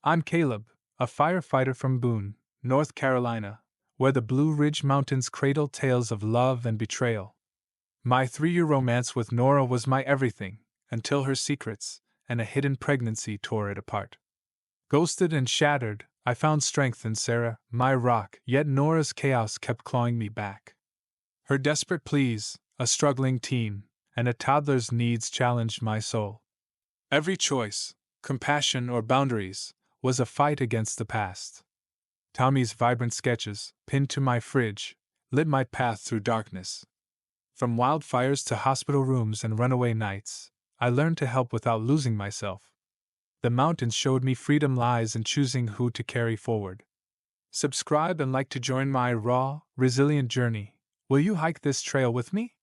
I'm Caleb, a firefighter from Boone, North Carolina, where the Blue Ridge Mountains cradle tales of love and betrayal. My 3-year romance with Nora was my everything, until her secrets and a hidden pregnancy tore it apart. Ghosted and shattered, I found strength in Sarah, my rock, yet Nora's chaos kept clawing me back. Her desperate pleas, a struggling teen, and a toddler's needs challenged my soul. Every choice, compassion or boundaries, was a fight against the past. Tommy's vibrant sketches, pinned to my fridge, lit my path through darkness. From wildfires to hospital rooms and runaway nights, I learned to help without losing myself. The mountains showed me freedom lies in choosing who to carry forward. Subscribe and like to join my raw, resilient journey. Will you hike this trail with me?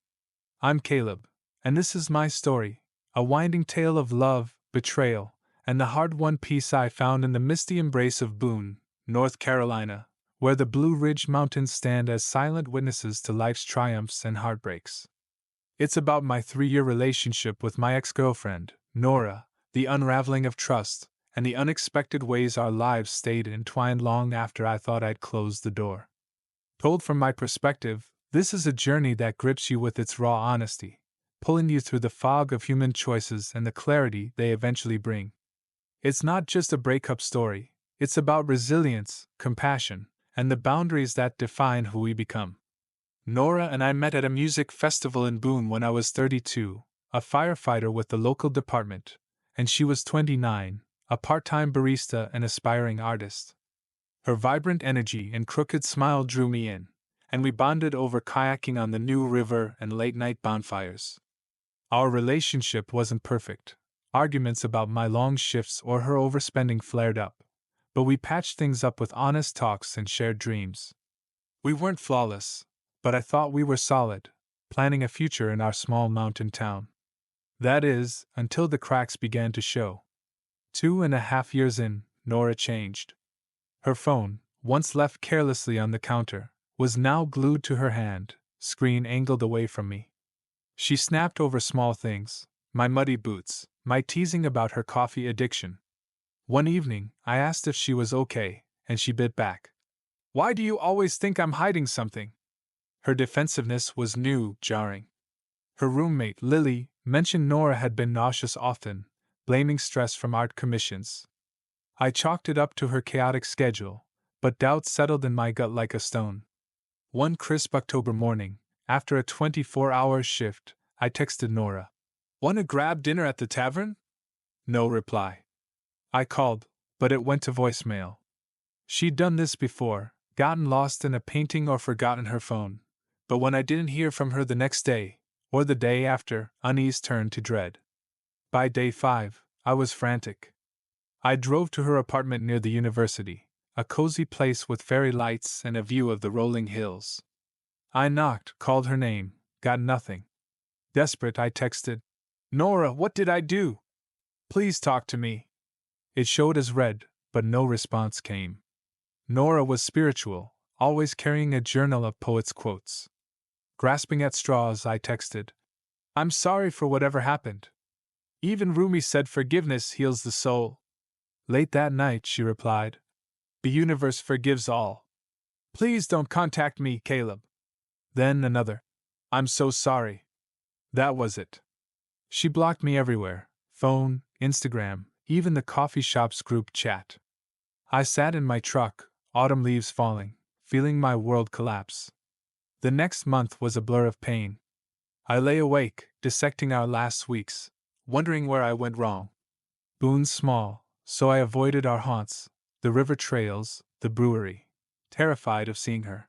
I'm Caleb, and this is my story, a winding tale of love, betrayal, and the hard-won peace I found in the misty embrace of Boone, North Carolina, where the Blue Ridge Mountains stand as silent witnesses to life's triumphs and heartbreaks. It's about my 3-year relationship with my ex-girlfriend, Nora, the unraveling of trust, and the unexpected ways our lives stayed entwined long after I thought I'd closed the door. Told from my perspective, this is a journey that grips you with its raw honesty, pulling you through the fog of human choices and the clarity they eventually bring. It's not just a breakup story, it's about resilience, compassion, and the boundaries that define who we become. Nora and I met at a music festival in Boone when I was 32, a firefighter with the local department, and she was 29, a part-time barista and aspiring artist. Her vibrant energy and crooked smile drew me in, and we bonded over kayaking on the New River and late-night bonfires. Our relationship wasn't perfect. Arguments about my long shifts or her overspending flared up, but we patched things up with honest talks and shared dreams. We weren't flawless, but I thought we were solid, planning a future in our small mountain town. That is, until the cracks began to show. 2.5 years in, Nora changed. Her phone, once left carelessly on the counter, was now glued to her hand, screen angled away from me. She snapped over small things, my muddy boots, my teasing about her coffee addiction. One evening, I asked if she was okay, and she bit back. "Why do you always think I'm hiding something?" Her defensiveness was new, jarring. Her roommate, Lily, mentioned Nora had been nauseous often, blaming stress from art commissions. I chalked it up to her chaotic schedule, but doubt settled in my gut like a stone. One crisp October morning, after a 24-hour shift, I texted Nora. "Want to grab dinner at the tavern?" No reply. I called, but it went to voicemail. She'd done this before, gotten lost in a painting or forgotten her phone. But when I didn't hear from her the next day, or the day after, unease turned to dread. By day 5, I was frantic. I drove to her apartment near the university, a cozy place with fairy lights and a view of the rolling hills. I knocked, called her name, got nothing. Desperate, I texted, "Nora, what did I do? Please talk to me." It showed as read, but no response came. Nora was spiritual, always carrying a journal of poets' quotes. Grasping at straws, I texted, "I'm sorry for whatever happened. Even Rumi said forgiveness heals the soul." Late that night, she replied, "The universe forgives all. Please don't contact me, Caleb." Then another, "I'm so sorry." That was it. She blocked me everywhere, phone, Instagram, even the coffee shop's group chat. I sat in my truck, autumn leaves falling, feeling my world collapse. The next month was a blur of pain. I lay awake, dissecting our last weeks, wondering where I went wrong. Boone's small, so I avoided our haunts, the river trails, the brewery, terrified of seeing her.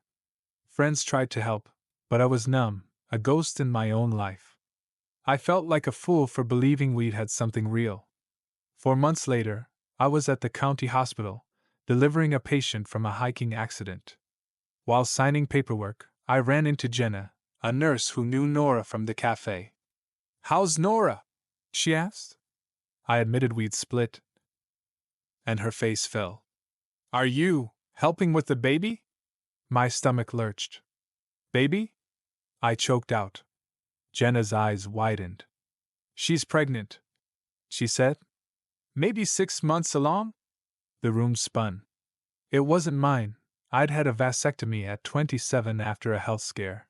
Friends tried to help, but I was numb, a ghost in my own life. I felt like a fool for believing we'd had something real. 4 months later, I was at the county hospital, delivering a patient from a hiking accident. While signing paperwork, I ran into Jenna, a nurse who knew Nora from the cafe. "How's Nora?" she asked. I admitted we'd split, and her face fell. "Are you helping with the baby?" My stomach lurched. "Baby?" I choked out. Jenna's eyes widened. "She's pregnant," she said. "Maybe 6 months along?" The room spun. It wasn't mine. I'd had a vasectomy at 27 after a health scare.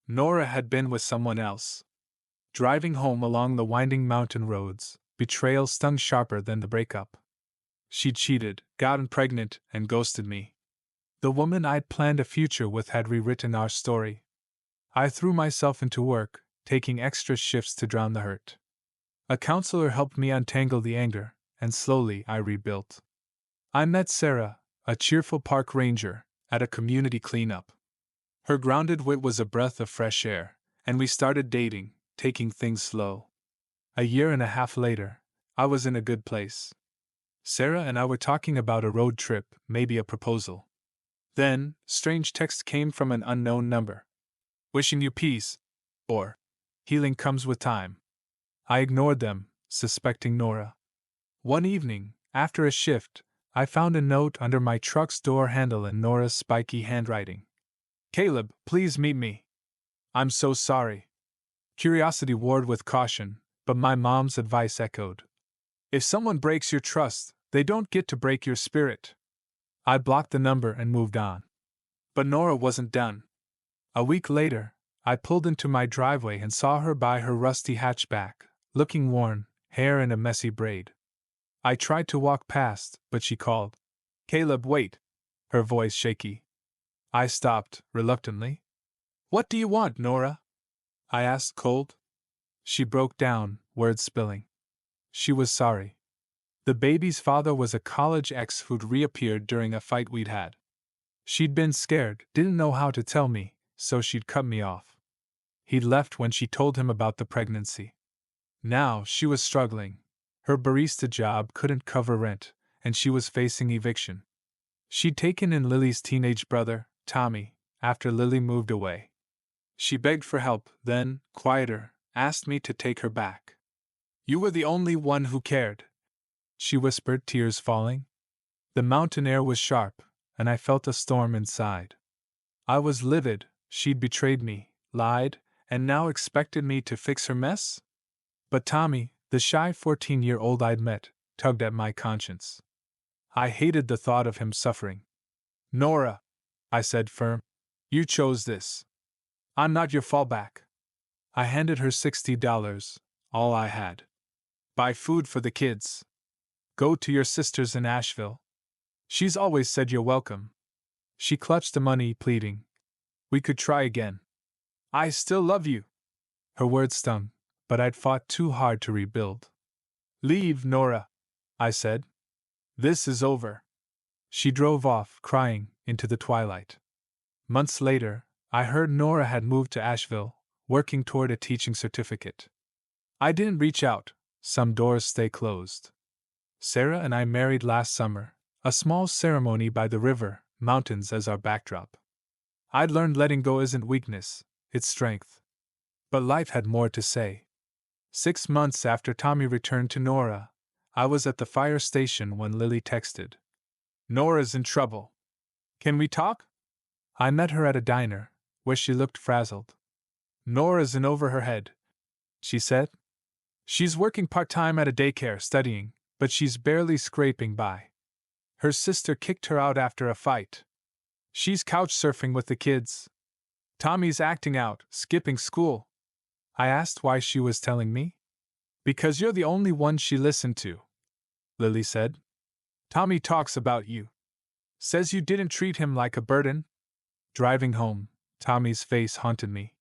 Nora had been with someone else. Driving home along the winding mountain roads, betrayal stung sharper than the breakup. She'd cheated, gotten pregnant, and ghosted me. The woman I'd planned a future with had rewritten our story. I threw myself into work, taking extra shifts to drown the hurt. A counselor helped me untangle the anger, and slowly I rebuilt. I met Sarah, a cheerful park ranger, at a community cleanup. Her grounded wit was a breath of fresh air, and we started dating, taking things slow. A year and a half later, I was in a good place. Sarah and I were talking about a road trip, maybe a proposal. Then, strange text came from an unknown number. Wishing you peace, or healing comes with time. I ignored them, suspecting Nora. One evening, after a shift, I found a note under my truck's door handle in Nora's spiky handwriting. Caleb, please meet me. I'm so sorry. Curiosity warred with caution, but my mom's advice echoed. If someone breaks your trust, they don't get to break your spirit. I blocked the number and moved on. But Nora wasn't done. A week later, I pulled into my driveway and saw her by her rusty hatchback, looking worn, hair in a messy braid. I tried to walk past, but she called. Caleb, wait. Her voice shaky. I stopped, reluctantly. What do you want, Nora? I asked, cold. She broke down, words spilling. She was sorry. The baby's father was a college ex who'd reappeared during a fight we'd had. She'd been scared, didn't know how to tell me, so she'd cut me off. He'd left when she told him about the pregnancy. Now she was struggling. Her barista job couldn't cover rent, and she was facing eviction. She'd taken in Lily's teenage brother, Tommy, after Lily moved away. She begged for help, then, quieter, asked me to take her back. You were the only one who cared, she whispered, tears falling. The mountain air was sharp, and I felt a storm inside. I was livid. She'd betrayed me, lied, and now expected me to fix her mess? But Tommy, the shy 14-year-old I'd met, tugged at my conscience. I hated the thought of him suffering. Nora, I said firm, you chose this. I'm not your fallback. I handed her $60, all I had. Buy food for the kids. Go to your sister's in Asheville. She's always said you're welcome. She clutched the money, pleading. We could try again. I still love you. Her words stung, but I'd fought too hard to rebuild. Leave, Nora, I said. This is over. She drove off, crying, into the twilight. Months later, I heard Nora had moved to Asheville, working toward a teaching certificate. I didn't reach out. Some doors stay closed. Sarah and I married last summer, a small ceremony by the river, mountains as our backdrop. I'd learned letting go isn't weakness, it's strength. But life had more to say. 6 months after Tommy returned to Nora, I was at the fire station when Lily texted. Nora's in trouble. Can we talk? I met her at a diner, where she looked frazzled. Nora's in over her head, she said. She's working part-time at a daycare studying, but she's barely scraping by. Her sister kicked her out after a fight. She's couch surfing with the kids. Tommy's acting out, skipping school. I asked why she was telling me. Because you're the only one she listened to, Lily said. Tommy talks about you. Says you didn't treat him like a burden. Driving home, Tommy's face haunted me.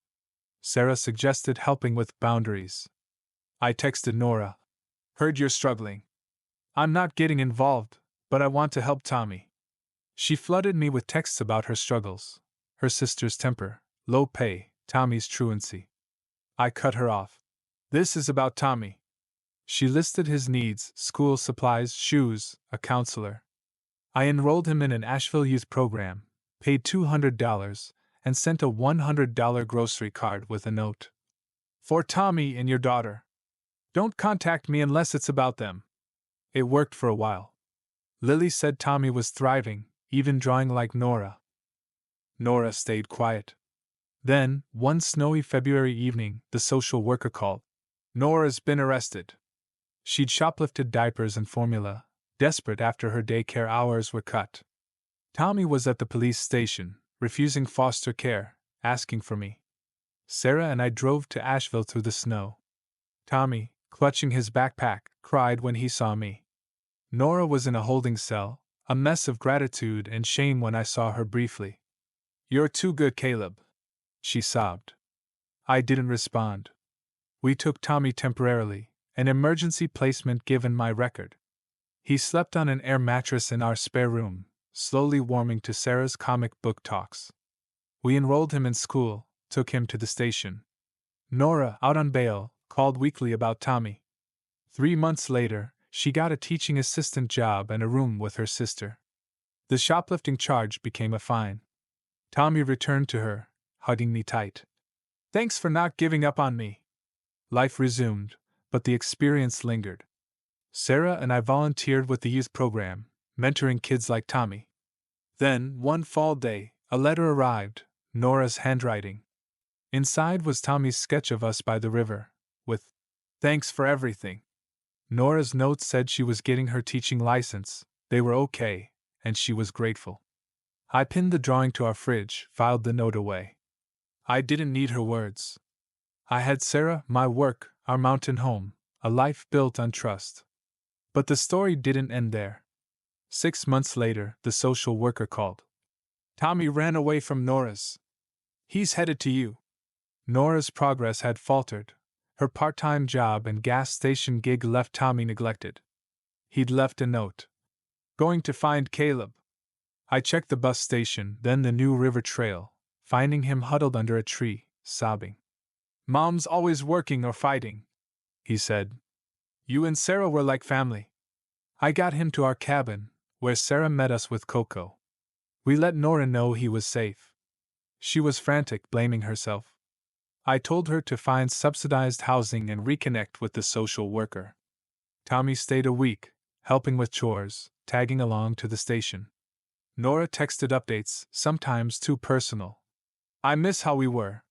Sarah suggested helping with boundaries. I texted Nora. Heard you're struggling. I'm not getting involved, but I want to help Tommy. She flooded me with texts about her struggles, her sister's temper, low pay, Tommy's truancy. I cut her off. This is about Tommy. She listed his needs: school supplies, shoes, a counselor. I enrolled him in an Asheville youth program, paid $200, and sent a $100 grocery card with a note. For Tommy and your daughter. Don't contact me unless it's about them. It worked for a while. Lily said Tommy was thriving, even drawing like Nora. Nora stayed quiet. Then, one snowy February evening, the social worker called. Nora's been arrested. She'd shoplifted diapers and formula, desperate after her daycare hours were cut. Tommy was at the police station, refusing foster care, asking for me. Sarah and I drove to Asheville through the snow. Tommy, clutching his backpack, cried when he saw me. Nora was in a holding cell, a mess of gratitude and shame when I saw her briefly. "You're too good, Caleb," she sobbed. I didn't respond. We took Tommy temporarily, an emergency placement given my record. He slept on an air mattress in our spare room, slowly warming to Sarah's comic book talks. We enrolled him in school, took him to the station. Nora, out on bail, called weekly about Tommy. 3 months later, she got a teaching assistant job and a room with her sister. The shoplifting charge became a fine. Tommy returned to her, hugging me tight. "Thanks for not giving up on me." Life resumed, but the experience lingered. Sarah and I volunteered with the youth program, mentoring kids like Tommy. Then, one fall day, a letter arrived, Nora's handwriting. Inside was Tommy's sketch of us by the river, with "Thanks for everything." Nora's note said she was getting her teaching license, they were okay, and she was grateful. I pinned the drawing to our fridge, filed the note away. I didn't need her words. I had Sarah, my work, our mountain home, a life built on trust. But the story didn't end there. 6 months later, the social worker called. "Tommy ran away from Nora's. He's headed to you." Nora's progress had faltered. Her part-time job and gas station gig left Tommy neglected. He'd left a note. "Going to find Caleb." I checked the bus station, then the New River Trail, finding him huddled under a tree, sobbing. "Mom's always working or fighting," he said. "You and Sarah were like family." I got him to our cabin, where Sarah met us with cocoa. We let Nora know he was safe. She was frantic, blaming herself. I told her to find subsidized housing and reconnect with the social worker. Tommy stayed a week, helping with chores, tagging along to the station. Nora texted updates, sometimes too personal. "I miss how we were."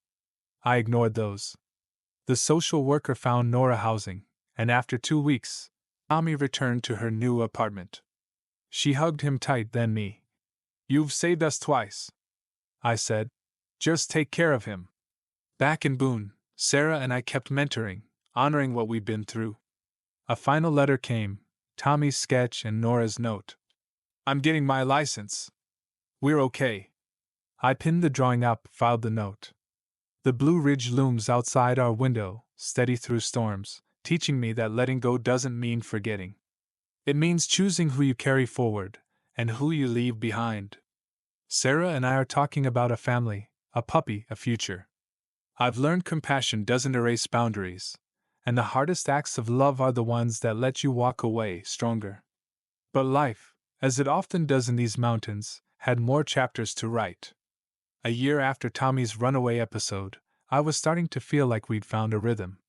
I ignored those. The social worker found Nora housing, and after 2 weeks, Tommy returned to her new apartment. She hugged him tight, then me. "You've saved us twice," I said. "Just take care of him." Back in Boone, Sarah and I kept mentoring, honoring what we'd been through. A final letter came, Tommy's sketch and Nora's note. "I'm getting my license. We're okay." I pinned the drawing up, filed the note. The Blue Ridge looms outside our window, steady through storms, teaching me that letting go doesn't mean forgetting. It means choosing who you carry forward, and who you leave behind. Sarah and I are talking about a family, a puppy, a future. I've learned compassion doesn't erase boundaries, and the hardest acts of love are the ones that let you walk away stronger. But life, as it often does in these mountains, had more chapters to write. A year after Tommy's runaway episode, I was starting to feel like we'd found a rhythm.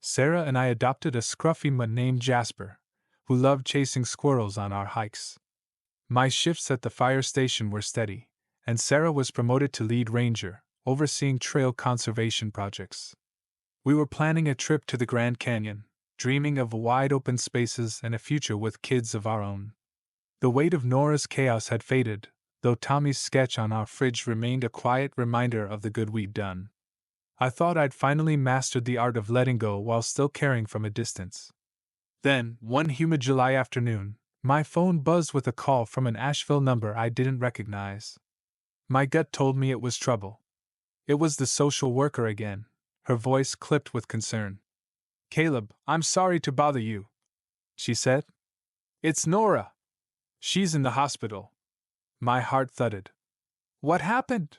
Sarah and I adopted a scruffy mutt named Jasper, who loved chasing squirrels on our hikes. My shifts at the fire station were steady, and Sarah was promoted to lead ranger, overseeing trail conservation projects. We were planning a trip to the Grand Canyon, dreaming of wide open spaces and a future with kids of our own. The weight of Nora's chaos had faded, though Tommy's sketch on our fridge remained a quiet reminder of the good we'd done. I thought I'd finally mastered the art of letting go while still caring from a distance. Then, one humid July afternoon, my phone buzzed with a call from an Asheville number I didn't recognize. My gut told me it was trouble. It was the social worker again, her voice clipped with concern. "Caleb, I'm sorry to bother you," she said. "It's Nora. She's in the hospital." My heart thudded. "What happened?"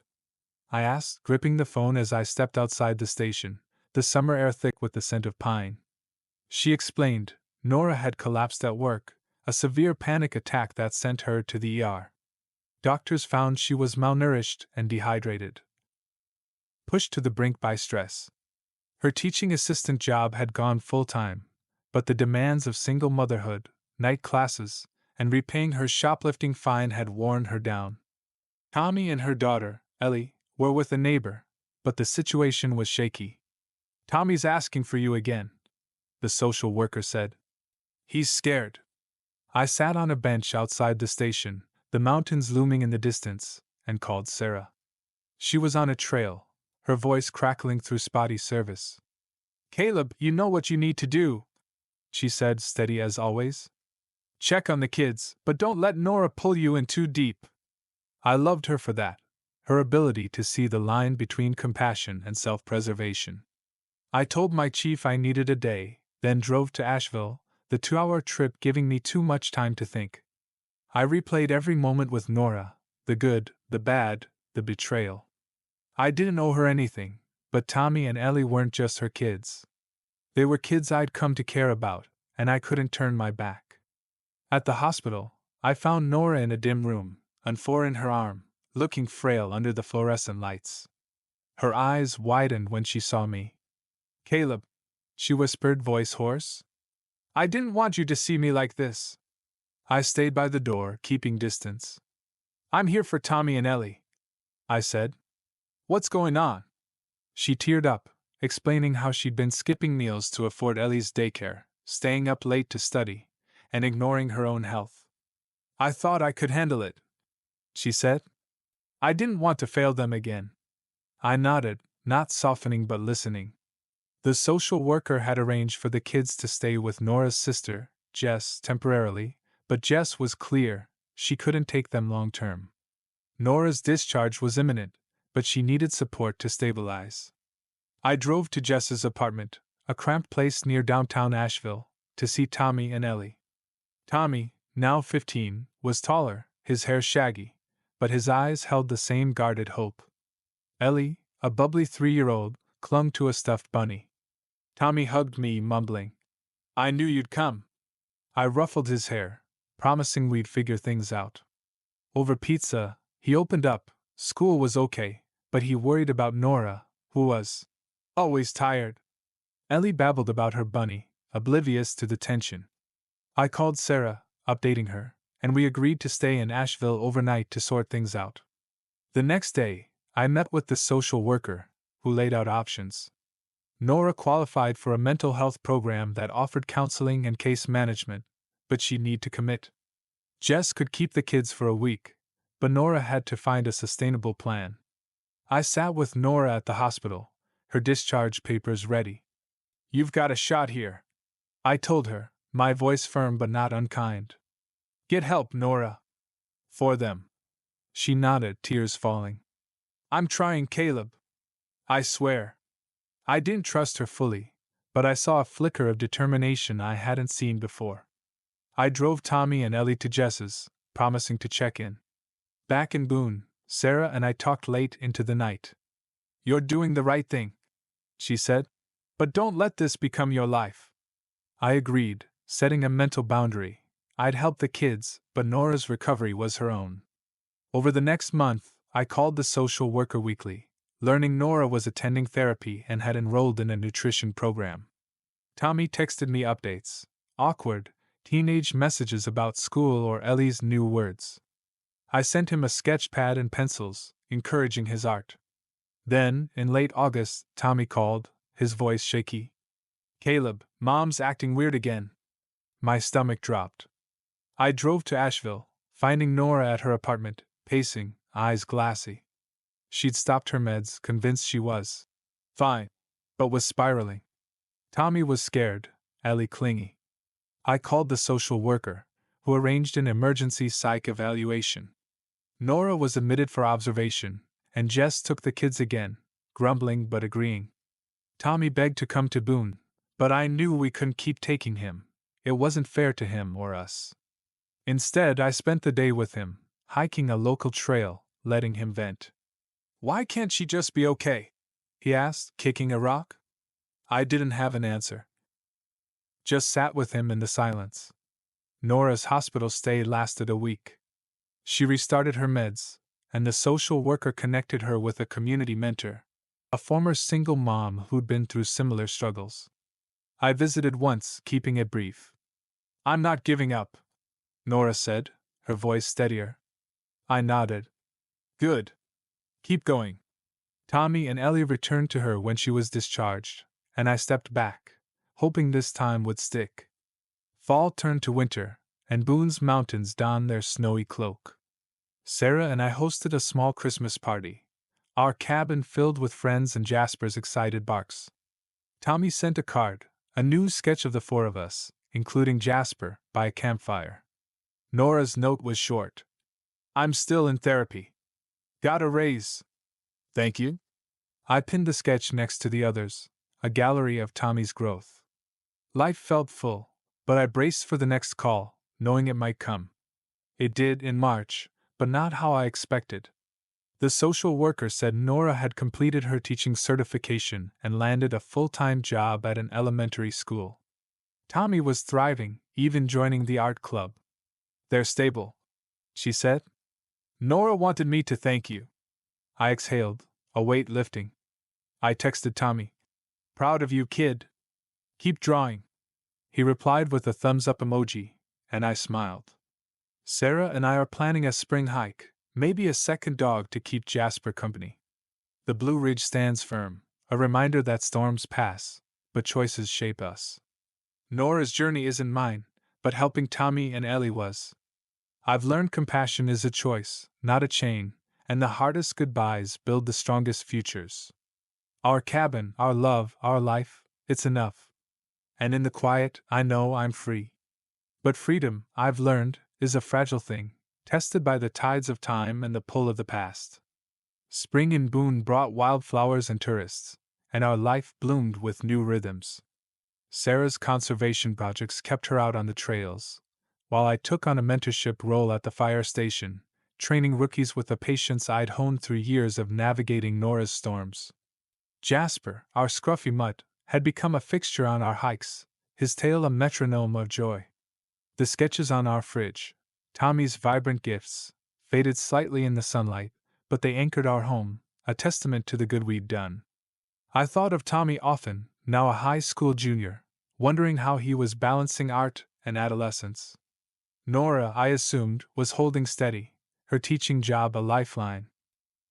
I asked, gripping the phone as I stepped outside the station, the summer air thick with the scent of pine. She explained, Nora had collapsed at work, a severe panic attack that sent her to the ER. Doctors found she was malnourished and dehydrated, pushed to the brink by stress. Her teaching assistant job had gone full-time, but the demands of single motherhood, night classes, and repaying her shoplifting fine had worn her down. Tommy and her daughter, Ellie, were with a neighbor, but the situation was shaky. "Tommy's asking for you again," the social worker said. "He's scared." I sat on a bench outside the station, the mountains looming in the distance, and called Sarah. She was on a trail, her voice crackling through spotty service. "Caleb, you know what you need to do," she said, steady as always. "Check on the kids, but don't let Nora pull you in too deep." I loved her for that, her ability to see the line between compassion and self-preservation. I told my chief I needed a day, then drove to Asheville, the 2-hour trip giving me too much time to think. I replayed every moment with Nora, the good, the bad, the betrayal. I didn't owe her anything, but Tommy and Ellie weren't just her kids. They were kids I'd come to care about, and I couldn't turn my back. At the hospital, I found Nora in a dim room, an four in her arm, looking frail under the fluorescent lights. Her eyes widened when she saw me. "Caleb," she whispered, voice hoarse. "I didn't want you to see me like this." I stayed by the door, keeping distance. "I'm here for Tommy and Ellie," I said. "What's going on?" She teared up, explaining how she'd been skipping meals to afford Ellie's daycare, staying up late to study, and ignoring her own health. "I thought I could handle it," she said. "I didn't want to fail them again." I nodded, not softening but listening. The social worker had arranged for the kids to stay with Nora's sister, Jess, temporarily, but Jess was clear she couldn't take them long term. Nora's discharge was imminent, but she needed support to stabilize. I drove to Jess's apartment, a cramped place near downtown Asheville, to see Tommy and Ellie. Tommy, now 15, was taller, his hair shaggy, but his eyes held the same guarded hope. Ellie, a bubbly 3-year-old, clung to a stuffed bunny. Tommy hugged me, mumbling, "I knew you'd come." I ruffled his hair, promising we'd figure things out. Over pizza, he opened up. School was okay, but he worried about Nora, who was always tired. Ellie babbled about her bunny, oblivious to the tension. I called Sarah, updating her, and we agreed to stay in Asheville overnight to sort things out. The next day, I met with the social worker, who laid out options. Nora qualified for a mental health program that offered counseling and case management, but she'd need to commit. Jess could keep the kids for a week, but Nora had to find a sustainable plan. I sat with Nora at the hospital, her discharge papers ready. "You've got a shot here," I told her, my voice firm but not unkind. "Get help, Nora." "For them." She nodded, tears falling. "I'm trying, Caleb. I swear." I didn't trust her fully, but I saw a flicker of determination I hadn't seen before. I drove Tommy and Ellie to Jess's, promising to check in. Back in Boone, Sarah and I talked late into the night. "You're doing the right thing," she said, "but don't let this become your life." I agreed, setting a mental boundary. I'd help the kids, but Nora's recovery was her own. Over the next month, I called the social worker weekly, learning Nora was attending therapy and had enrolled in a nutrition program. Tommy texted me updates, awkward, teenage messages about school or Ellie's new words. I sent him a sketch pad and pencils, encouraging his art. Then, in late August, Tommy called, his voice shaky. "Caleb, Mom's acting weird again." My stomach dropped. I drove to Asheville, finding Nora at her apartment, pacing, eyes glassy. She'd stopped her meds, convinced she was fine, but was spiraling. Tommy was scared, Ellie clingy. I called the social worker, who arranged an emergency psych evaluation. Nora was admitted for observation, and Jess took the kids again, grumbling but agreeing. Tommy begged to come to Boone, but I knew we couldn't keep taking him. It wasn't fair to him or us. Instead, I spent the day with him, hiking a local trail, letting him vent. "Why can't she just be okay?" he asked, kicking a rock. I didn't have an answer. Just sat with him in the silence. Nora's hospital stay lasted a week. She restarted her meds, and the social worker connected her with a community mentor, a former single mom who'd been through similar struggles. I visited once, keeping it brief. "I'm not giving up," Nora said, her voice steadier. I nodded. "Good. Keep going." Tommy and Ellie returned to her when she was discharged, and I stepped back, hoping this time would stick. Fall turned to winter, and Boone's mountains donned their snowy cloak. Sarah and I hosted a small Christmas party, our cabin filled with friends and Jasper's excited barks. Tommy sent a card, a new sketch of the four of us, including Jasper, by a campfire. Nora's note was short. I'm still in therapy. Got a raise. Thank you. I pinned the sketch next to the others, a gallery of Tommy's growth. Life felt full, but I braced for the next call, knowing it might come. It did in March, but not how I expected. The social worker said Nora had completed her teaching certification and landed a full-time job at an elementary school. Tommy was thriving, even joining the art club. They're stable, she said. Nora wanted me to thank you. I exhaled, a weight lifting. I texted Tommy. Proud of you, kid. Keep drawing. He replied with a thumbs-up emoji, and I smiled. Sarah and I are planning a spring hike, maybe a second dog to keep Jasper company. The Blue Ridge stands firm, a reminder that storms pass, but choices shape us. Nora's journey isn't mine, but helping Tommy and Ellie was. I've learned compassion is a choice, not a chain, and the hardest goodbyes build the strongest futures. Our cabin, our love, our life, it's enough. And in the quiet, I know I'm free. But freedom, I've learned, is a fragile thing, tested by the tides of time and the pull of the past. Spring in Boone brought wildflowers and tourists, and our life bloomed with new rhythms. Sarah's conservation projects kept her out on the trails, while I took on a mentorship role at the fire station, training rookies with the patience I'd honed through years of navigating Nora's storms. Jasper, our scruffy mutt, had become a fixture on our hikes, his tail a metronome of joy. The sketches on our fridge, Tommy's vibrant gifts, faded slightly in the sunlight, but they anchored our home, a testament to the good we'd done. I thought of Tommy often, now a high school junior, wondering how he was balancing art and adolescence. Nora, I assumed, was holding steady, her teaching job a lifeline.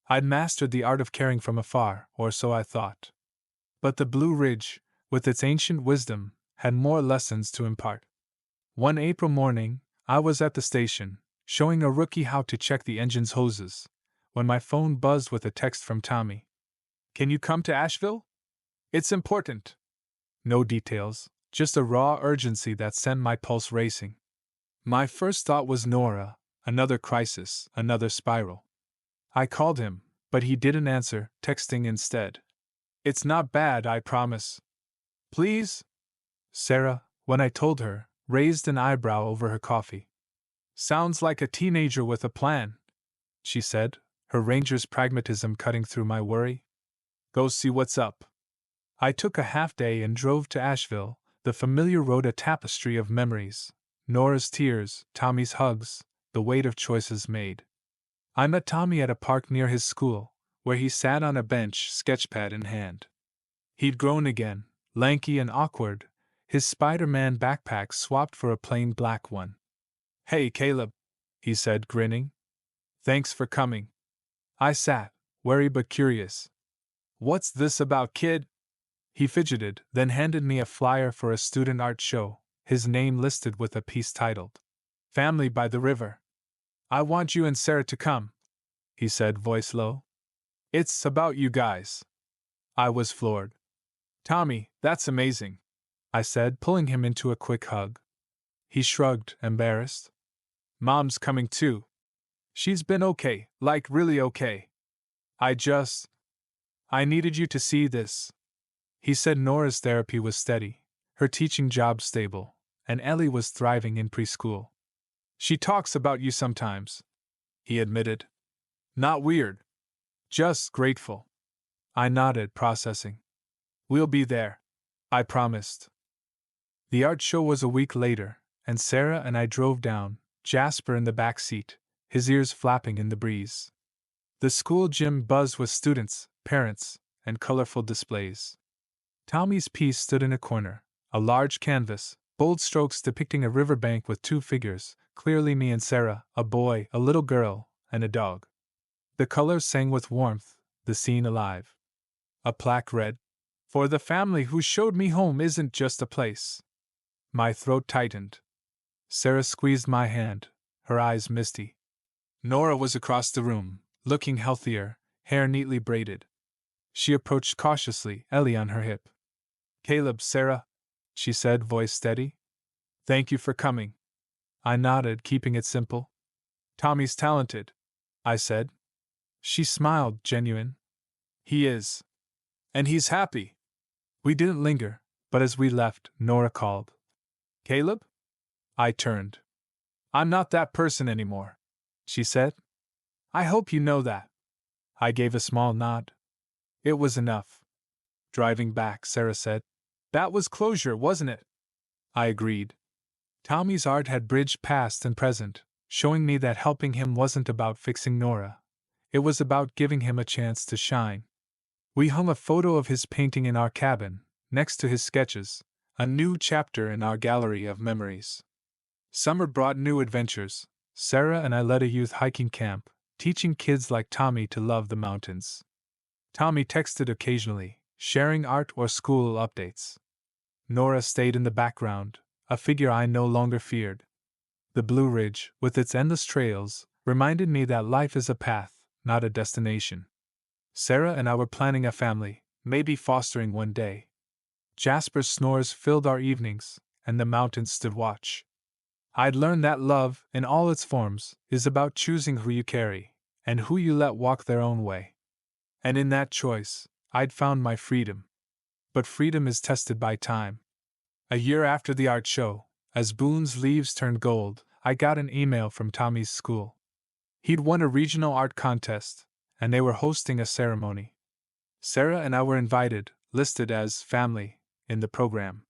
I'd mastered the art of caring from afar, or so I thought. But the Blue Ridge, with its ancient wisdom, had more lessons to impart. One April morning, I was at the station, showing a rookie how to check the engine's hoses, when my phone buzzed with a text from Tommy. Can you come to Asheville? It's important. No details, just a raw urgency that sent my pulse racing. My first thought was Nora, another crisis, another spiral. I called him, but he didn't answer, texting instead. It's not bad, I promise. Please? Sarah, when I told her, raised an eyebrow over her coffee. Sounds like a teenager with a plan, she said, her ranger's pragmatism cutting through my worry. Go see what's up. I took a half-day and drove to Asheville, the familiar road a tapestry of memories. Nora's tears, Tommy's hugs, the weight of choices made. I met Tommy at a park near his school, where he sat on a bench, sketchpad in hand. He'd grown again, lanky and awkward, his Spider-Man backpack swapped for a plain black one. Hey, Caleb, he said, grinning. Thanks for coming. I sat, wary but curious. What's this about, kid? He fidgeted, then handed me a flyer for a student art show, his name listed with a piece titled, Family by the River. I want you and Sarah to come, he said, voice low. It's about you guys. I was floored. Tommy, that's amazing, I said, pulling him into a quick hug. He shrugged, embarrassed. Mom's coming too. She's been okay, like really okay. I needed you to see this. He said Nora's therapy was steady, her teaching job stable, and Ellie was thriving in preschool. She talks about you sometimes, he admitted. Not weird. Just grateful. I nodded, processing. We'll be there, I promised. The art show was a week later, and Sarah and I drove down, Jasper in the back seat, his ears flapping in the breeze. The school gym buzzed with students, parents, and colorful displays. Tommy's piece stood in a corner, a large canvas, bold strokes depicting a riverbank with two figures, clearly me and Sarah, a boy, a little girl, and a dog. The colors sang with warmth, the scene alive. A plaque read, For the family who showed me home isn't just a place. My throat tightened. Sarah squeezed my hand, her eyes misty. Nora was across the room, looking healthier, hair neatly braided. She approached cautiously, Ellie on her hip. Caleb, Sarah, she said, voice steady. Thank you for coming. I nodded, keeping it simple. Tommy's talented, I said. She smiled, genuine. He is. And he's happy. We didn't linger, but as we left, Nora called. Caleb? I turned. I'm not that person anymore, she said. I hope you know that. I gave a small nod. It was enough. Driving back, Sarah said. That was closure, wasn't it? I agreed. Tommy's art had bridged past and present, showing me that helping him wasn't about fixing Nora. It was about giving him a chance to shine. We hung a photo of his painting in our cabin, next to his sketches, a new chapter in our gallery of memories. Summer brought new adventures. Sarah and I led a youth hiking camp, teaching kids like Tommy to love the mountains. Tommy texted occasionally, sharing art or school updates. Nora stayed in the background, a figure I no longer feared. The Blue Ridge, with its endless trails, reminded me that life is a path, not a destination. Sarah and I were planning a family, maybe fostering one day. Jasper's snores filled our evenings, and the mountains stood watch. I'd learned that love, in all its forms, is about choosing who you carry, and who you let walk their own way. And in that choice, I'd found my freedom. But freedom is tested by time. A year after the art show, as Boone's leaves turned gold, I got an email from Tommy's school. He'd won a regional art contest, and they were hosting a ceremony. Sarah and I were invited, listed as family, in the program.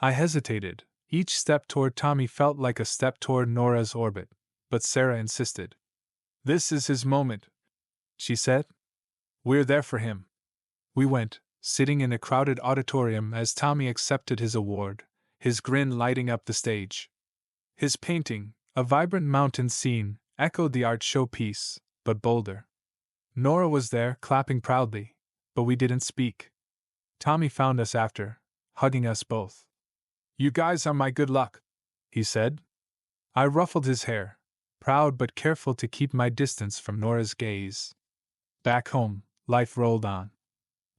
I hesitated. Each step toward Tommy felt like a step toward Nora's orbit, but Sarah insisted. This is his moment, she said. We're there for him. We went, sitting in a crowded auditorium as Tommy accepted his award, his grin lighting up the stage. His painting, a vibrant mountain scene, echoed the art show piece, but bolder. Nora was there, clapping proudly, but we didn't speak. Tommy found us after, hugging us both. You guys are my good luck, he said. I ruffled his hair, proud but careful to keep my distance from Nora's gaze. Back home, life rolled on.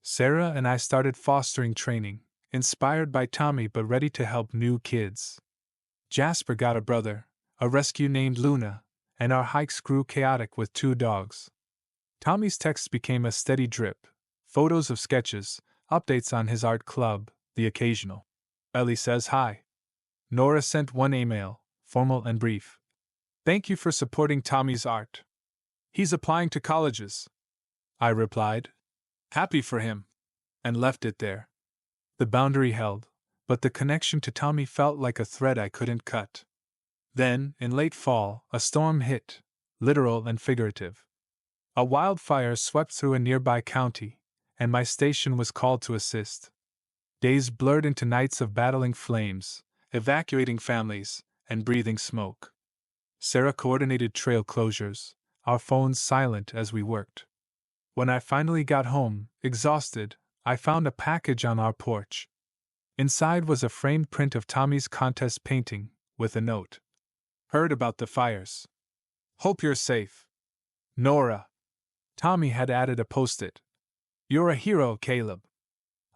Sarah and I started fostering training, inspired by Tommy but ready to help new kids. Jasper got a brother, a rescue named Luna, and our hikes grew chaotic with 2 dogs. Tommy's texts became a steady drip, photos of sketches, updates on his art club, the occasional. Ellie says hi. Nora sent one email, formal and brief. Thank you for supporting Tommy's art. He's applying to colleges. I replied. Happy for him. And left it there. The boundary held, but the connection to Tommy felt like a thread I couldn't cut. Then, in late fall, a storm hit, literal and figurative. A wildfire swept through a nearby county, and my station was called to assist. Days blurred into nights of battling flames, evacuating families, and breathing smoke. Sarah coordinated trail closures, our phones silent as we worked. When I finally got home, exhausted, I found a package on our porch. Inside was a framed print of Tommy's contest painting, with a note. Heard about the fires. Hope you're safe. Nora. Tommy had added a post-it. You're a hero, Caleb.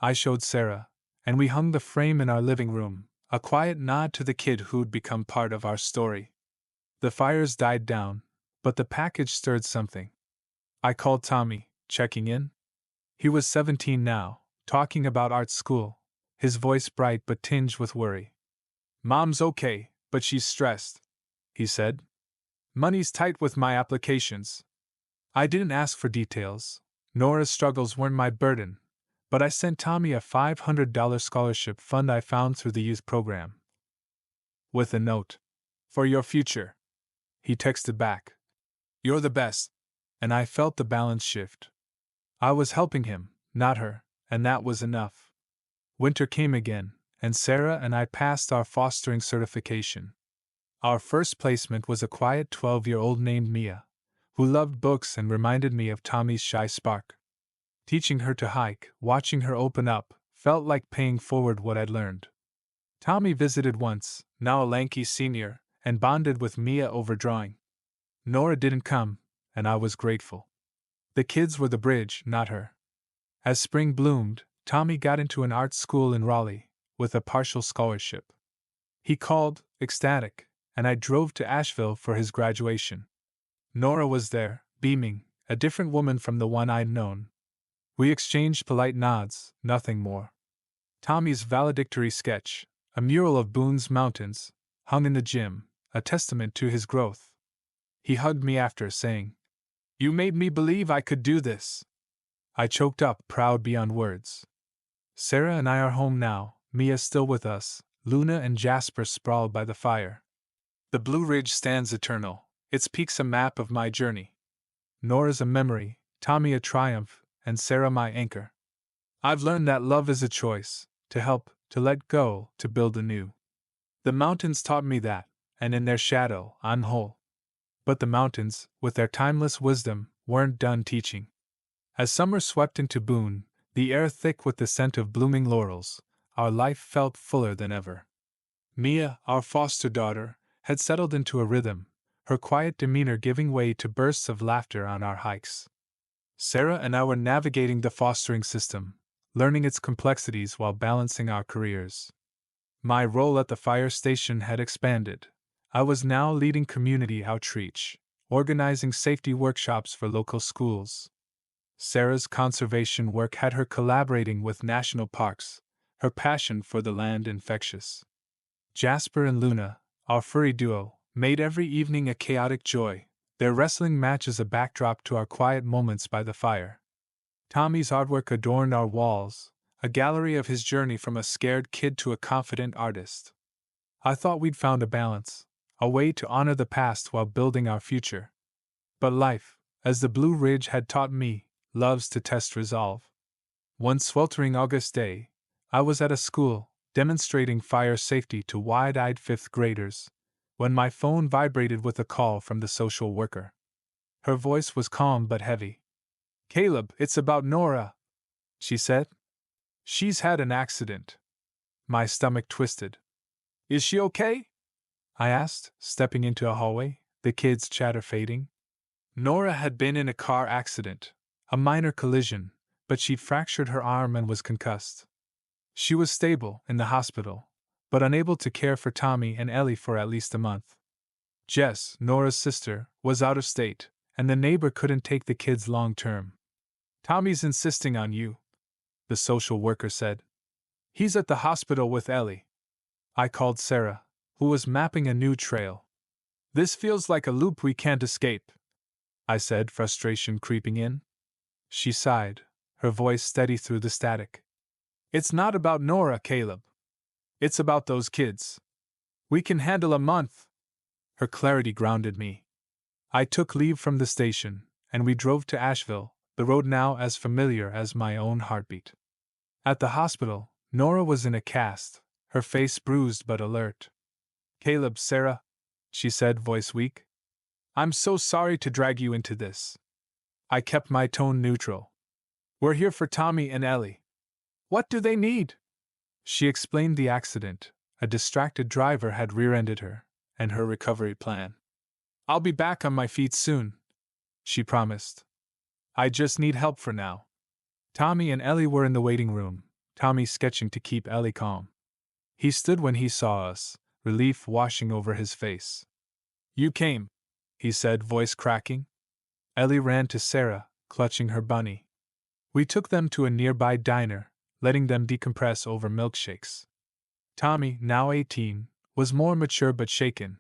I showed Sarah, and we hung the frame in our living room, a quiet nod to the kid who'd become part of our story. The fires died down, but the package stirred something. I called Tommy, checking in. He was 17 now, talking about art school, his voice bright but tinged with worry. Mom's okay, but she's stressed, he said. Money's tight with my applications. I didn't ask for details. Nora's struggles weren't my burden, but I sent Tommy a $500 scholarship fund I found through the youth program. With a note. For your future. He texted back. You're the best. And I felt the balance shift. I was helping him, not her, and that was enough. Winter came again, and Sarah and I passed our fostering certification. Our first placement was a quiet 12-year-old named Mia, who loved books and reminded me of Tommy's shy spark. Teaching her to hike, watching her open up, felt like paying forward what I'd learned. Tommy visited once, now a lanky senior, and bonded with Mia over drawing. Nora didn't come, and I was grateful. The kids were the bridge, not her. As spring bloomed, Tommy got into an art school in Raleigh, with a partial scholarship. He called, ecstatic, and I drove to Asheville for his graduation. Nora was there, beaming, a different woman from the one I'd known. We exchanged polite nods, nothing more. Tommy's valedictory sketch, a mural of Boone's Mountains, hung in the gym, a testament to his growth. He hugged me after, saying, "You made me believe I could do this." I choked up, proud beyond words. Sarah and I are home now, Mia still with us, Luna and Jasper sprawled by the fire. The Blue Ridge stands eternal, its peaks a map of my journey. Nora's a memory, Tommy a triumph, and Sarah my anchor. I've learned that love is a choice, to help, to let go, to build anew. The mountains taught me that, and in their shadow, I'm whole. But the mountains, with their timeless wisdom, weren't done teaching. As summer swept into Boone, the air thick with the scent of blooming laurels, our life felt fuller than ever. Mia, our foster daughter, had settled into a rhythm, her quiet demeanor giving way to bursts of laughter on our hikes. Sarah and I were navigating the fostering system, learning its complexities while balancing our careers. My role at the fire station had expanded. I was now leading community outreach, organizing safety workshops for local schools. Sarah's conservation work had her collaborating with national parks, her passion for the land infectious. Jasper and Luna, our furry duo, made every evening a chaotic joy, their wrestling matches a backdrop to our quiet moments by the fire. Tommy's artwork adorned our walls, a gallery of his journey from a scared kid to a confident artist. I thought we'd found a balance, a way to honor the past while building our future. But life, as the Blue Ridge had taught me, loves to test resolve. One sweltering August day, I was at a school, demonstrating fire safety to wide-eyed fifth graders, when my phone vibrated with a call from the social worker. Her voice was calm but heavy. "Caleb, it's about Nora," she said. "She's had an accident." My stomach twisted. "Is she okay?" I asked, stepping into a hallway, the kids' chatter fading. Nora had been in a car accident, a minor collision, but she'd fractured her arm and was concussed. She was stable in the hospital, but unable to care for Tommy and Ellie for at least a month. Jess, Nora's sister, was out of state, and the neighbor couldn't take the kids long term. "Tommy's insisting on you," the social worker said. "He's at the hospital with Ellie." I called Sarah, who was mapping a new trail. "This feels like a loop we can't escape," I said, frustration creeping in. She sighed, her voice steady through the static. "It's not about Nora, Caleb. It's about those kids. We can handle a month." Her clarity grounded me. I took leave from the station, and we drove to Asheville, the road now as familiar as my own heartbeat. At the hospital, Nora was in a cast, her face bruised but alert. "Caleb, Sarah," she said, voice weak. "I'm so sorry to drag you into this." I kept my tone neutral. "We're here for Tommy and Ellie." "What do they need?" She explained the accident. A distracted driver had rear-ended her, and her recovery plan. "I'll be back on my feet soon," she promised. "I just need help for now." Tommy and Ellie were in the waiting room, Tommy sketching to keep Ellie calm. He stood when he saw us, relief washing over his face. "You came," he said, voice cracking. Ellie ran to Sarah, clutching her bunny. We took them to a nearby diner, letting them decompress over milkshakes. Tommy, now 18, was more mature but shaken.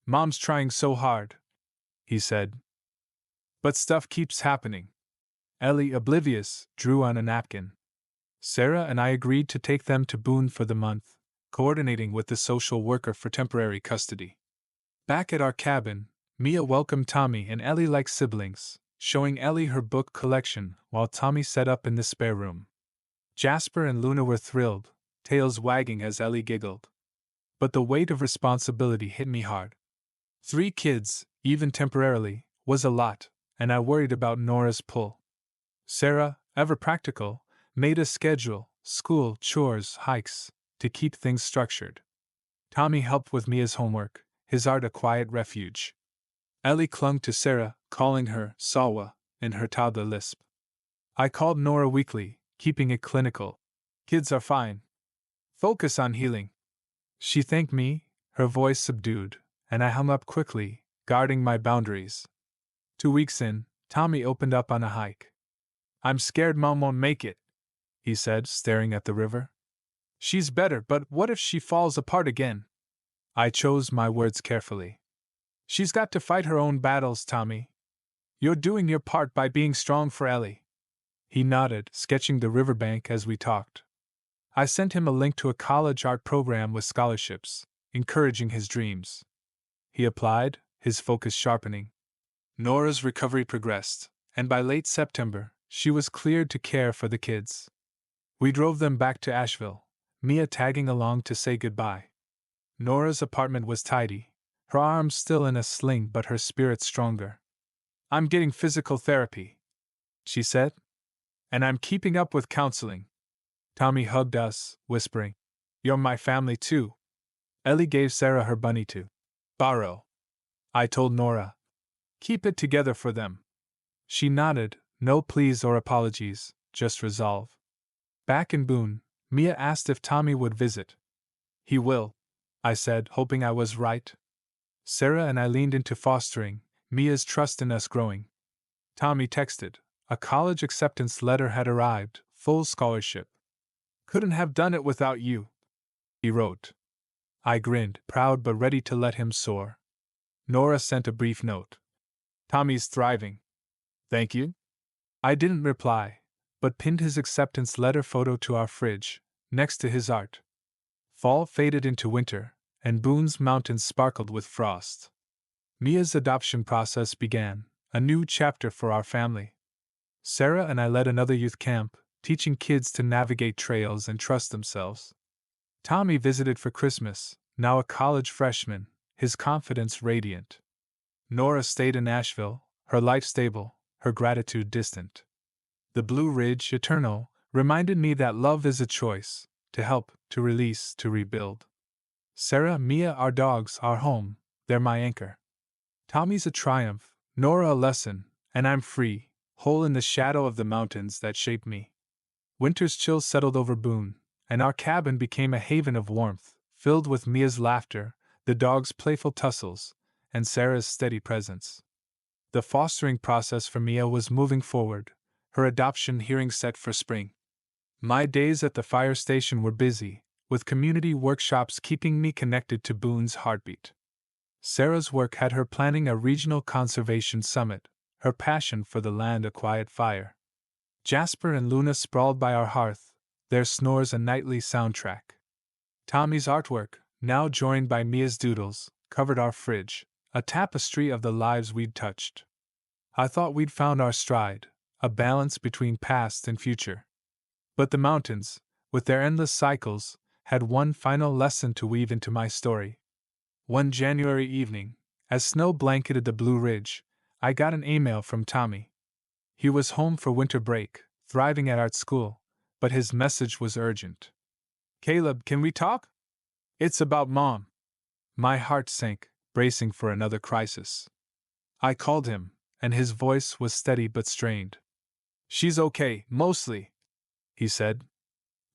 "Mom's trying so hard," he said. "But stuff keeps happening." Ellie, oblivious, drew on a napkin. Sarah and I agreed to take them to Boone for the month, coordinating with the social worker for temporary custody. Back at our cabin, Mia welcomed Tommy and Ellie like siblings, showing Ellie her book collection while Tommy sat up in the spare room. Jasper and Luna were thrilled, tails wagging as Ellie giggled. But the weight of responsibility hit me hard. 3 kids, even temporarily, was a lot, and I worried about Nora's pull. Sarah, ever practical, made a schedule: school, chores, hikes, to keep things structured. Tommy helped with Mia's homework, his art a quiet refuge. Ellie clung to Sarah, calling her Sawa in her toddler lisp. I called Nora weekly, keeping it clinical. Kids are fine. Focus on healing. She thanked me, her voice subdued, and I hung up quickly, guarding my boundaries. 2 weeks in, Tommy opened up on a hike. I'm scared Mom won't make it, he said, staring at the river. She's better, but what if she falls apart again? I chose my words carefully. She's got to fight her own battles, Tommy. You're doing your part by being strong for Ellie. He nodded, sketching the riverbank as we talked. I sent him a link to a college art program with scholarships, encouraging his dreams. He applied, his focus sharpening. Nora's recovery progressed, and by late September, she was cleared to care for the kids. We drove them back to Asheville, Mia tagging along to say goodbye. Nora's apartment was tidy, her arms still in a sling but her spirit stronger. I'm getting physical therapy, she said, and I'm keeping up with counseling. Tommy hugged us, whispering, You're my family too. Ellie gave Sarah her bunny to borrow. I told Nora, Keep it together for them. She nodded, no pleas or apologies, just resolve. Back in Boone, Mia asked if Tommy would visit. He will, I said, hoping I was right. Sarah and I leaned into fostering, Mia's trust in us growing. Tommy texted. A college acceptance letter had arrived, full scholarship. Couldn't have done it without you, he wrote. I grinned, proud but ready to let him soar. Nora sent a brief note. Tommy's thriving. Thank you? I didn't reply, but pinned his acceptance letter photo to our fridge, next to his art. Fall faded into winter, and Boone's mountains sparkled with frost. Mia's adoption process began, a new chapter for our family. Sarah and I led another youth camp, teaching kids to navigate trails and trust themselves. Tommy visited for Christmas, now a college freshman, his confidence radiant. Nora stayed in Asheville, her life stable, her gratitude distant. The Blue Ridge, eternal, reminded me that love is a choice, to help, to release, to rebuild. Sarah, Mia, our dogs, our home, they're my anchor. Tommy's a triumph, Nora a lesson, and I'm free, whole in the shadow of the mountains that shape me. Winter's chill settled over Boone, and our cabin became a haven of warmth, filled with Mia's laughter, the dogs' playful tussles, and Sarah's steady presence. The fostering process for Mia was moving forward, her adoption hearing set for spring. My days at the fire station were busy, with community workshops keeping me connected to Boone's heartbeat. Sarah's work had her planning a regional conservation summit, her passion for the land a quiet fire. Jasper and Luna sprawled by our hearth, their snores a nightly soundtrack. Tommy's artwork, now joined by Mia's doodles, covered our fridge, a tapestry of the lives we'd touched. I thought we'd found our stride, a balance between past and future. But the mountains, with their endless cycles, had one final lesson to weave into my story. One January evening, as snow blanketed the Blue Ridge, I got an email from Tommy. He was home for winter break, thriving at art school, but his message was urgent. Caleb, can we talk? It's about Mom. My heart sank, bracing for another crisis. I called him, and his voice was steady but strained. She's okay, mostly, he said.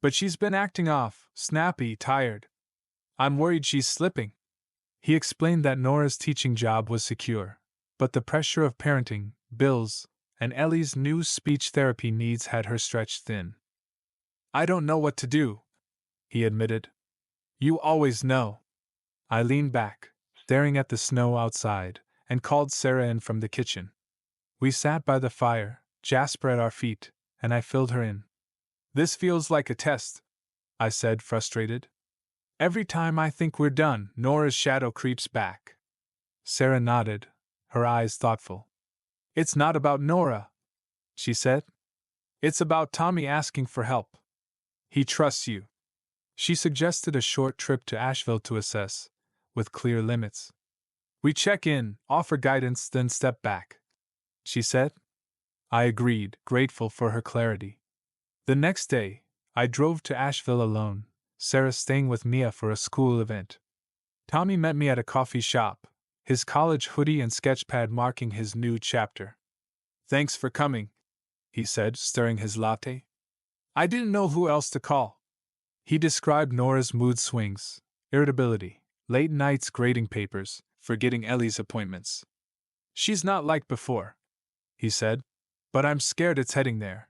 But she's been acting off, snappy, tired. I'm worried she's slipping. He explained that Nora's teaching job was secure, but the pressure of parenting, bills, and Ellie's new speech therapy needs had her stretched thin. I don't know what to do, he admitted. You always know. I leaned back, staring at the snow outside, and called Sarah in from the kitchen. We sat by the fire, Jasper at our feet, and I filled her in. This feels like a test, I said, frustrated. Every time I think we're done, Nora's shadow creeps back. Sarah nodded, her eyes thoughtful. It's not about Nora, she said. It's about Tommy asking for help. He trusts you. She suggested a short trip to Asheville to assess, with clear limits. We check in, offer guidance, then step back, she said. I agreed, grateful for her clarity. The next day, I drove to Asheville alone, Sarah staying with Mia for a school event. Tommy met me at a coffee shop, his college hoodie and sketchpad marking his new chapter. "Thanks for coming," he said, stirring his latte. "I didn't know who else to call." He described Nora's mood swings, irritability, late nights grading papers, forgetting Ellie's appointments. "She's not like before," he said, "but I'm scared it's heading there."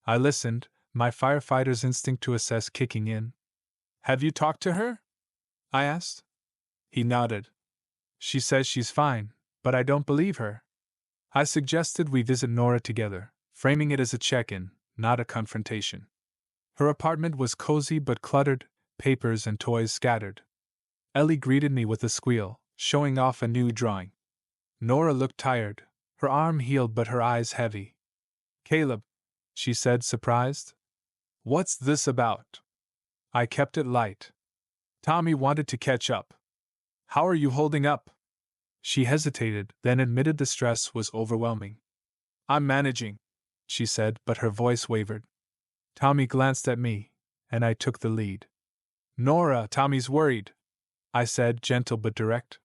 I listened, my firefighter's instinct to assess kicking in. "Have you talked to her?" I asked. He nodded. "She says she's fine, but I don't believe her." I suggested we visit Nora together, framing it as a check-in, not a confrontation. Her apartment was cozy but cluttered, papers and toys scattered. Ellie greeted me with a squeal, showing off a new drawing. Nora looked tired, her arm healed but her eyes heavy. "Caleb," she said, surprised. "What's this about?" I kept it light. "Tommy wanted to catch up. How are you holding up?" She hesitated, then admitted the stress was overwhelming. "I'm managing," she said, but her voice wavered. Tommy glanced at me, and I took the lead. "Nora, Tommy's worried," I said, gentle but direct.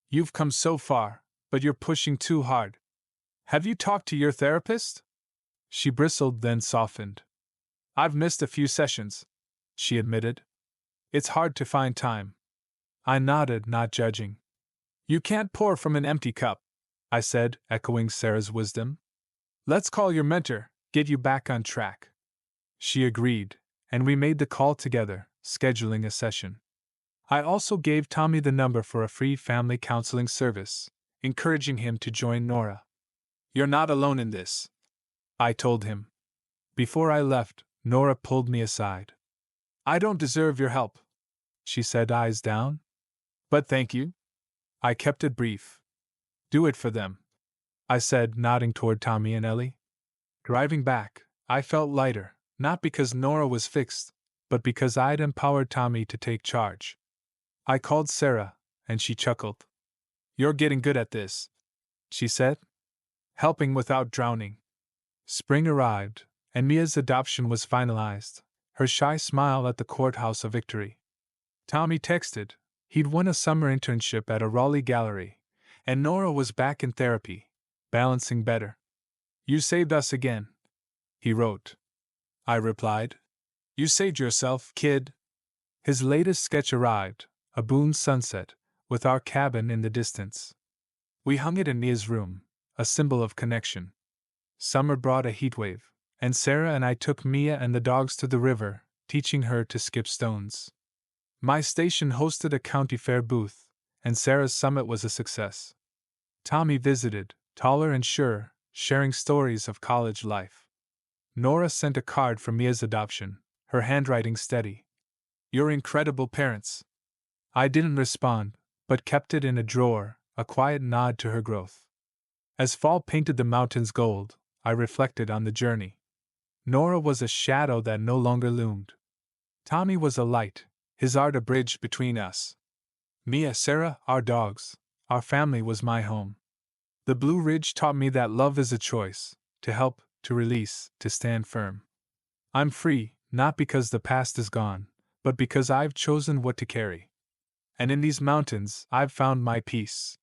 "You've come so far, but you're pushing too hard. Have you talked to your therapist?" She bristled, then softened. "I've missed a few sessions," she admitted. "It's hard to find time." I nodded, not judging. "You can't pour from an empty cup," I said, echoing Sarah's wisdom. "Let's call your mentor, get you back on track." She agreed, and we made the call together, scheduling a session. I also gave Tommy the number for a free family counseling service, encouraging him to join Nora. "You're not alone in this," I told him. Before I left, Nora pulled me aside. "I don't deserve your help," she said, eyes down. "But thank you." I kept it brief. "Do it for them," I said, nodding toward Tommy and Ellie. Driving back, I felt lighter, not because Nora was fixed, but because I'd empowered Tommy to take charge. I called Sarah, and she chuckled. "You're getting good at this," she said. "Helping without drowning." Spring arrived, and Mia's adoption was finalized, her shy smile at the courthouse a victory. Tommy texted. He'd won a summer internship at a Raleigh gallery, and Nora was back in therapy, balancing better. "You saved us again," he wrote. I replied. "You saved yourself, kid." His latest sketch arrived, a Boone sunset, with our cabin in the distance. We hung it in Mia's room, a symbol of connection. Summer brought a heatwave, and Sarah and I took Mia and the dogs to the river, teaching her to skip stones. My station hosted a county fair booth, and Sarah's summit was a success. Tommy visited, taller and sure, sharing stories of college life. Nora sent a card for Mia's adoption, her handwriting steady. "You're incredible parents." I didn't respond, but kept it in a drawer, a quiet nod to her growth. As fall painted the mountains gold, I reflected on the journey. Nora was a shadow that no longer loomed. Tommy was a light, his art a bridge between us. Mia, Sarah, our dogs, our family was my home. The Blue Ridge taught me that love is a choice, to help, to release, to stand firm. I'm free, not because the past is gone, but because I've chosen what to carry. And in these mountains, I've found my peace.